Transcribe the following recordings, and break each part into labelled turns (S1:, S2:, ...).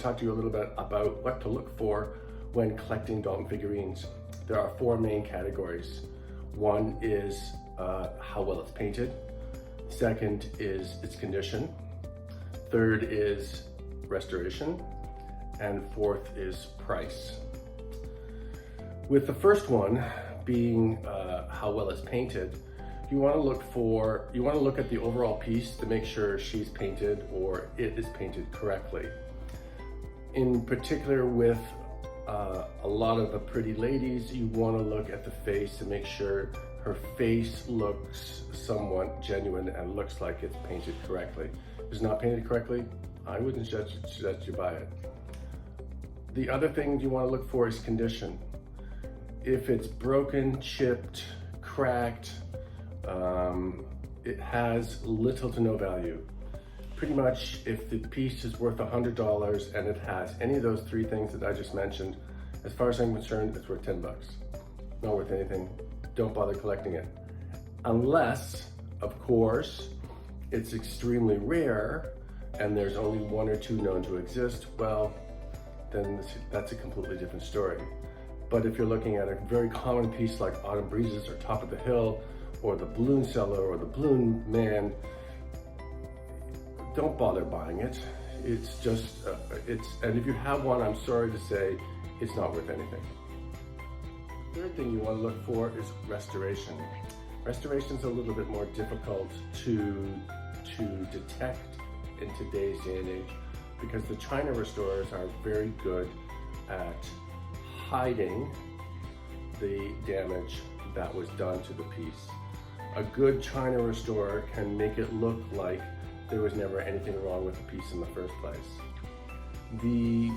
S1: talk to you a little bit about what to look for when collecting Doulton figurines. There are four main categories. One is how well it's painted. Second is its condition. Third is restoration. And fourth is price. With the first one being how well it's painted, you want to look at the overall piece to make sure she's painted or it is painted correctly. In particular with a lot of the pretty ladies, you want to look at the face to make sure her face looks somewhat genuine and looks like it's painted correctly. If it's not painted correctly, I wouldn't suggest you buy it. The other thing you want to look for is condition. If it's broken, chipped, cracked, it has little to no value. Pretty much, if the piece is worth $100 and it has any of those three things that I just mentioned, as far as I'm concerned, it's worth 10 bucks. Not worth anything. Don't bother collecting it. Unless, of course, it's extremely rare and there's only one or two known to exist, well, then that's a completely different story. But if you're looking at a very common piece like Autumn Breezes or Top of the Hill or the Balloon Seller or the Balloon Man, don't bother buying it. It's just, and if you have one, I'm sorry to say, it's not worth anything. The third thing you want to look for is restoration. Restoration's a little bit more difficult to detect in today's day and age because the China restorers are very good at hiding the damage that was done to the piece. A good China restorer can make it look like there was never anything wrong with the piece in the first place. The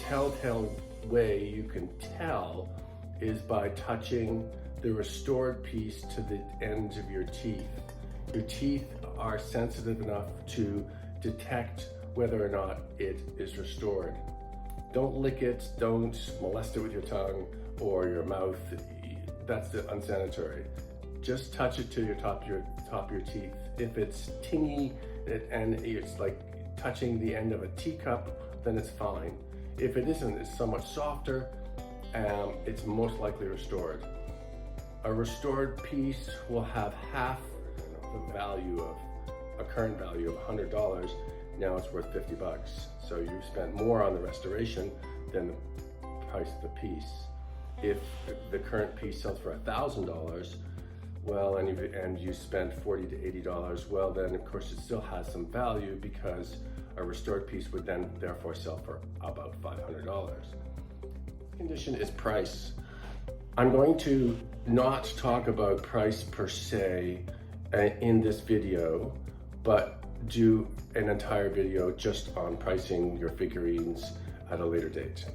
S1: telltale way you can tell is by touching the restored piece to the ends of your teeth. Your teeth are sensitive enough to detect whether or not it is restored. Don't lick it, don't molest it with your tongue or your mouth. That's unsanitary. Just touch it to your top of your teeth. If it's tingy and it's like touching the end of a teacup, then it's fine. If it isn't, it's somewhat softer, it's most likely restored. A restored piece will have half the value of a current value of $100. Now it's worth 50 bucks. So you spent more on the restoration than the price of the piece. If the current piece sells for $1,000, well, and you spent $40 to $80, well, then of course it still has some value because a restored piece would then therefore sell for about $500. Condition is price. I'm going to not talk about price per se in this video, but do an entire video just on pricing your figurines at a later date.